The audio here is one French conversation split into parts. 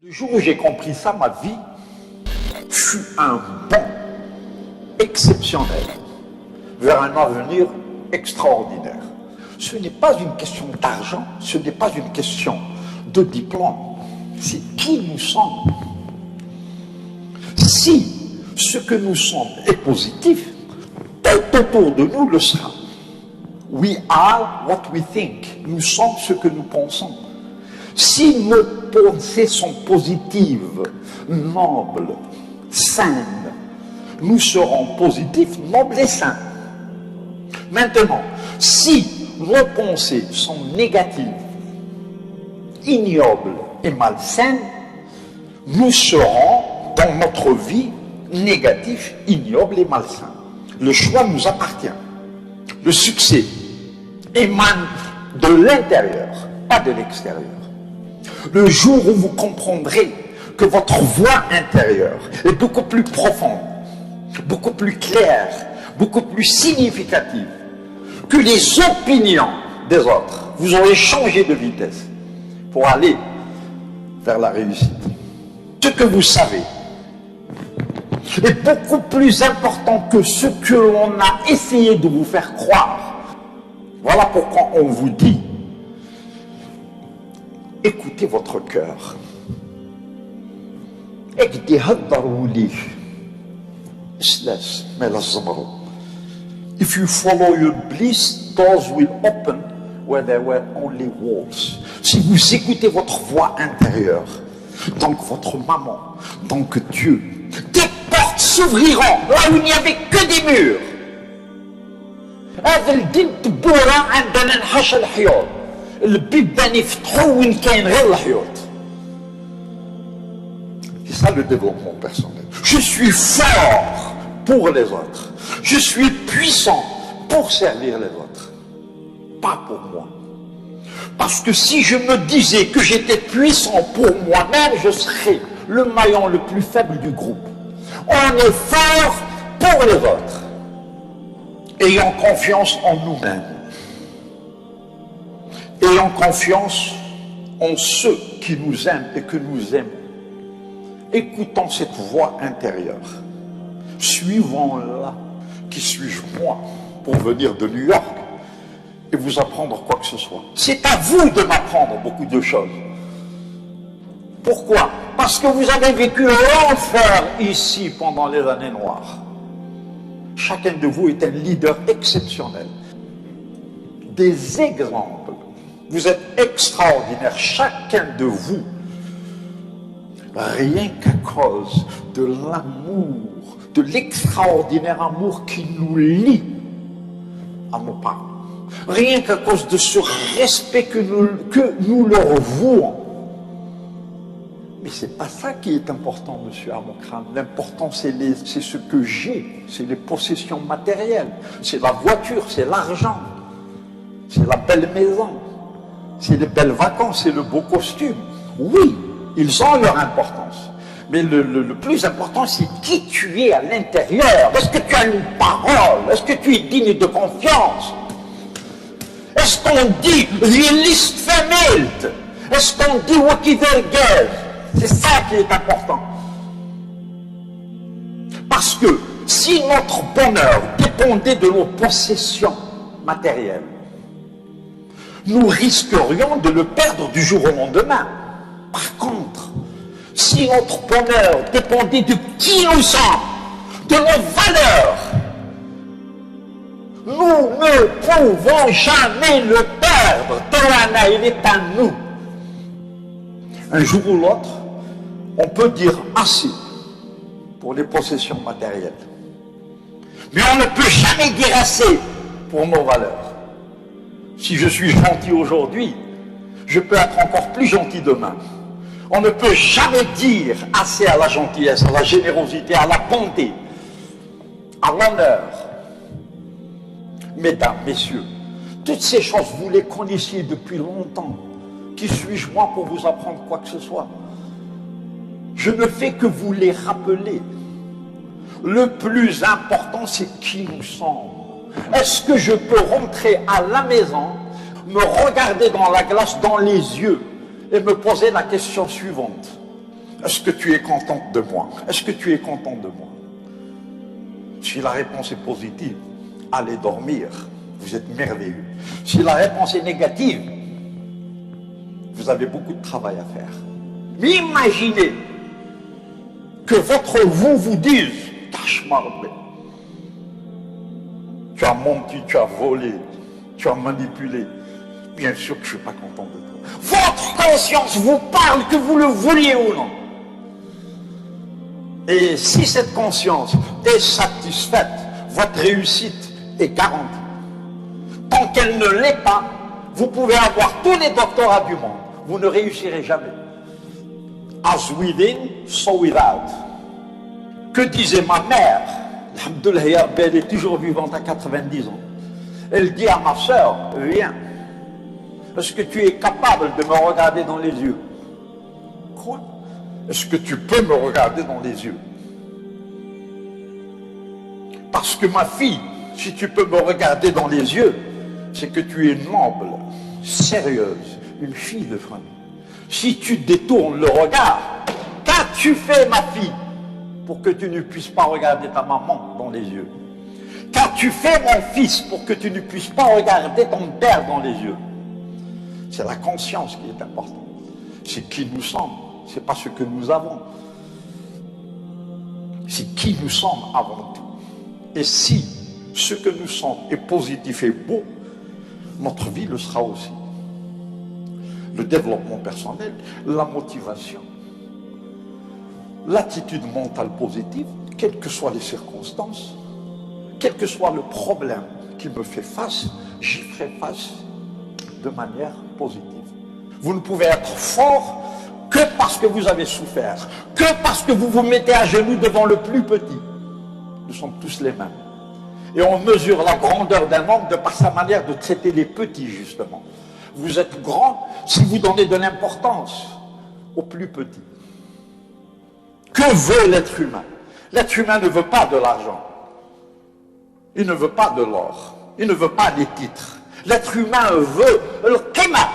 Le jour où j'ai compris ça, ma vie fut un bond exceptionnel vers un avenir extraordinaire. Ce n'est pas une question d'argent, ce n'est pas une question de diplôme, c'est qui nous sommes. Si ce que nous sommes est positif, tout autour de nous le sera. We are what we think. Nous sommes ce que nous pensons. Si nos pensées sont positives, nobles, saines, nous serons positifs, nobles et sains. Maintenant, si nos pensées sont négatives, ignobles et malsaines, nous serons dans notre vie négatifs, ignobles et malsains. Le choix nous appartient. Le succès émane de l'intérieur, pas de l'extérieur. Le jour où vous comprendrez que votre voix intérieure est beaucoup plus profonde, beaucoup plus claire, beaucoup plus significative que les opinions des autres, vous aurez changé de vitesse pour aller vers la réussite. Ce que vous savez est beaucoup plus important que ce que l'on a essayé de vous faire croire. Voilà pourquoi on vous dit: écoutez votre cœur. If you follow your bliss, doors will open where there were only walls. Si vous écoutez votre voix intérieure, donc votre maman, donc Dieu, des portes s'ouvriront là où il n'y avait que des murs. هذا الدين تبورا عندنا نحش الحيوط البيبان يفتحوا وين كاين غير الحيوط. C'est ça le développement personnel. Je suis fort pour les autres. Je suis puissant pour servir les autres. Pas pour moi. Parce que si je me disais que j'étais puissant pour moi-même, je serais le maillon le plus faible du groupe. On est fort pour les autres. Ayons confiance en nous-mêmes. Ayons confiance en ceux qui nous aiment et que nous aimons. Écoutons cette voix intérieure. Suivons-la. Qui suis-je moi pour venir de New York et vous apprendre quoi que ce soit? C'est à vous de m'apprendre beaucoup de choses. Pourquoi? Parce que vous avez vécu l'enfer ici pendant les années noires. Chacun de vous est un leader exceptionnel. Des exemples. Vous êtes extraordinaire, chacun de vous. Rien qu'à cause de l'amour, de l'extraordinaire amour qui nous lie à nos parents. Rien qu'à cause de ce respect que nous leur vouons. Mais ce n'est pas ça qui est important, monsieur Amokram. L'important, c'est ce que j'ai, c'est les possessions matérielles, c'est la voiture, c'est l'argent, c'est la belle maison, c'est les belles vacances, c'est le beau costume. Oui, ils ont leur importance. Mais le plus important, c'est qui tu es à l'intérieur. Est-ce que tu as une parole? Est-ce que tu es digne de confiance? Est-ce qu'on dit « List vermählt » Est-ce qu'on dit « Wakivergez » C'est ça qui est important. Parce que si notre bonheur dépendait de nos possessions matérielles, nous risquerions de le perdre du jour au lendemain. Par contre, si notre bonheur dépendait de qui nous sommes, de nos valeurs, nous ne pouvons jamais le perdre. Torana, il est à nous. Un jour ou l'autre, on peut dire assez pour les possessions matérielles. Mais on ne peut jamais dire assez pour nos valeurs. Si je suis gentil aujourd'hui, je peux être encore plus gentil demain. On ne peut jamais dire assez à la gentillesse, à la générosité, à la bonté, à l'honneur. Mesdames, messieurs, toutes ces choses, vous les connaissiez depuis longtemps. Qui suis-je moi pour vous apprendre quoi que ce soit? Je ne fais que vous les rappeler. Le plus important, c'est qui nous sommes. Est-ce que je peux rentrer à la maison, me regarder dans la glace, dans les yeux, et me poser la question suivante. Est-ce que tu es contente de moi? Est-ce que tu es content de moi? Si la réponse est positive, allez dormir. Vous êtes merveilleux. Si la réponse est négative, vous avez beaucoup de travail à faire. Mais imaginez que votre vous dise, tâche-moi, tu as menti, tu as volé, tu as manipulé. Bien sûr que je ne suis pas content de toi. Votre conscience vous parle, que vous le vouliez ou non. Et si cette conscience est satisfaite, votre réussite est garantie. Tant qu'elle ne l'est pas, vous pouvez avoir tous les doctorats du monde. Vous ne réussirez jamais. As within, so without. Que disait ma mère? Alhamdoulilah, elle est toujours vivante à 90 ans. Elle dit à ma soeur, viens. Est-ce que tu es capable de me regarder dans les yeux? Quoi? Est-ce que tu peux me regarder dans les yeux? Parce que ma fille, si tu peux me regarder dans les yeux, c'est que tu es noble, sérieuse, une fille de famille. Si tu détournes le regard, qu'as-tu fait, ma fille, pour que tu ne puisses pas regarder ta maman dans les yeux? Qu'as-tu fait, mon fils, pour que tu ne puisses pas regarder ton père dans les yeux? C'est la conscience qui est importante. C'est qui nous sommes, c'est pas ce que nous avons. C'est qui nous sommes avant tout. Et si ce que nous sommes est positif et beau, notre vie le sera aussi. Le développement personnel, la motivation, l'attitude mentale positive, quelles que soient les circonstances, quel que soit le problème qui me fait face, j'y ferai face de manière positive. Vous ne pouvez être fort que parce que vous avez souffert, que parce que vous vous mettez à genoux devant le plus petit. Nous sommes tous les mêmes. Et on mesure la grandeur d'un homme de par sa manière de traiter les petits, justement. Vous êtes grand si vous donnez de l'importance aux plus petits. Que veut l'être humain? L'être humain ne veut pas de l'argent. Il ne veut pas de l'or. Il ne veut pas des titres. L'être humain veut le qima,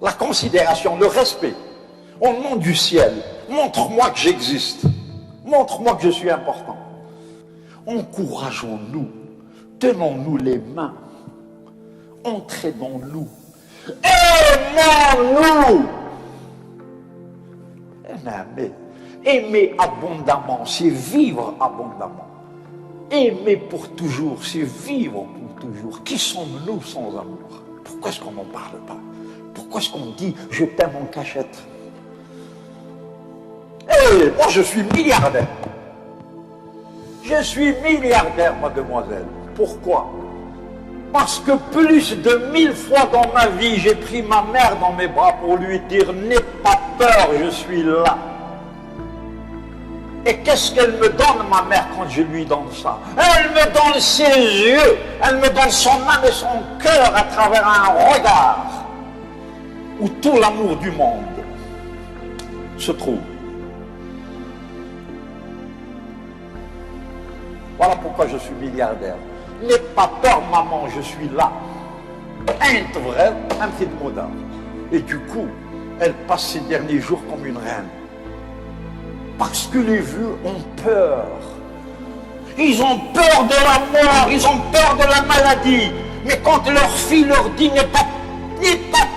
la considération, le respect. Au nom du ciel, montre-moi que j'existe. Montre-moi que je suis important. Encourageons-nous, tenons-nous les mains, entraînons-nous, aimons-nous. Aimer abondamment, c'est vivre abondamment. Aimer pour toujours, c'est vivre pour toujours. Qui sommes-nous sans amour? Pourquoi est-ce qu'on n'en parle pas? Pourquoi est-ce qu'on dit « je t'aime en cachette » ? Eh, moi je suis milliardaire. Je suis milliardaire, mademoiselle. Pourquoi? Parce que plus de 1000 fois dans ma vie, j'ai pris ma mère dans mes bras pour lui dire « n'aie pas peur, je suis là ». Et qu'est-ce qu'elle me donne, ma mère, quand je lui donne ça? Elle me donne ses yeux, elle me donne son âme et son cœur à travers un regard où tout l'amour du monde se trouve. Voilà pourquoi je suis milliardaire. N'aie pas peur, maman, je suis là. Ain't vrai, un petit mot d'âme. Et du coup, elle passe ses derniers jours comme une reine. Parce que les vieux ont peur. Ils ont peur de la mort, ils ont peur de la maladie. Mais quand leur fille leur dit « n'aie pas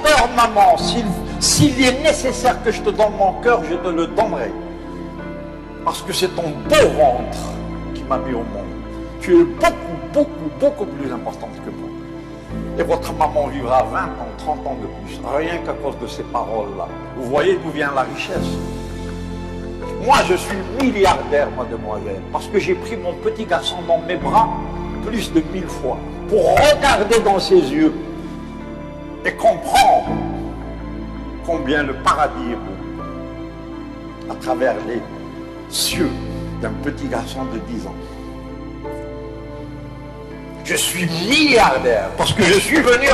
peur, maman, s'il est nécessaire que je te donne mon cœur, je te le donnerai. Parce que c'est ton beau ventre qui m'a mis au monde. Tu es beaucoup plus importante que moi. Et votre maman vivra 20 ans, 30 ans de plus, rien qu'à cause de ces paroles-là. Vous voyez d'où vient la richesse. Moi, je suis milliardaire, mademoiselle, parce que j'ai pris mon petit garçon dans mes bras plus de 1000 fois pour regarder dans ses yeux et comprendre combien le paradis est beau à travers les cieux d'un petit garçon de 10 ans. Je suis milliardaire parce que je suis venu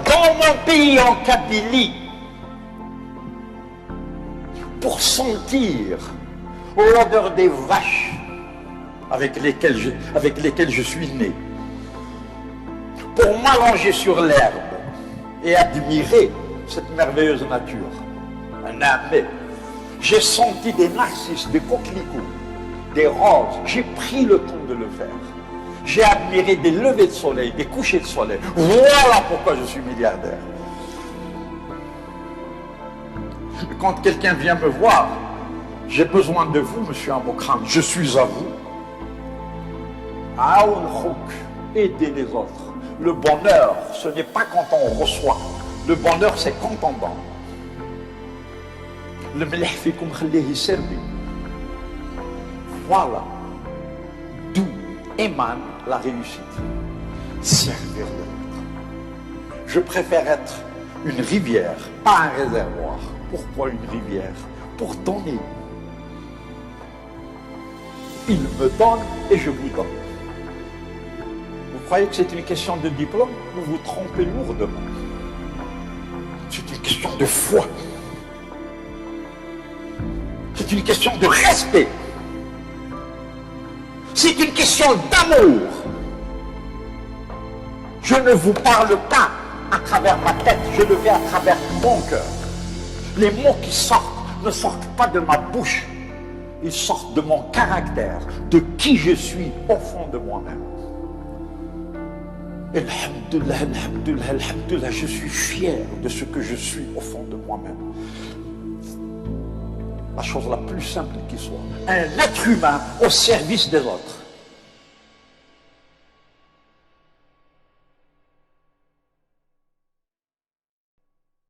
dans mon pays, en Kabylie, pour sentir l'odeur des vaches avec lesquelles je suis né, pour m'allonger sur l'herbe et admirer cette merveilleuse nature. Un âme. J'ai senti des narcisses, des coquelicots, des roses. J'ai pris le temps de le faire. J'ai admiré des levées de soleil, des couchers de soleil. Voilà pourquoi je suis milliardaire. Quand quelqu'un vient me voir, j'ai besoin de vous, monsieur Amokran, je suis à vous. Aider les autres. Le bonheur, ce n'est pas quand on reçoit. Le bonheur, c'est quand on donne. Le mlih fikum khallihi serbi. Voilà d'où émane la réussite. Servir l'autre. Je préfère être une rivière, pas un réservoir. Pourquoi une rivière? Pour donner. Il me donne et je vous donne. Vous croyez que c'est une question de diplôme? Vous vous trompez lourdement. C'est une question de foi. C'est une question de respect. C'est une question d'amour. Je ne vous parle pas à travers ma tête, je le fais à travers mon cœur. Les mots qui sortent ne sortent pas de ma bouche. Ils sortent de mon caractère, de qui je suis au fond de moi-même. Alhamdulillah, alhamdulillah, alhamdulillah, je suis fier de ce que je suis au fond de moi-même. La chose la plus simple qui soit. Un être humain au service des autres.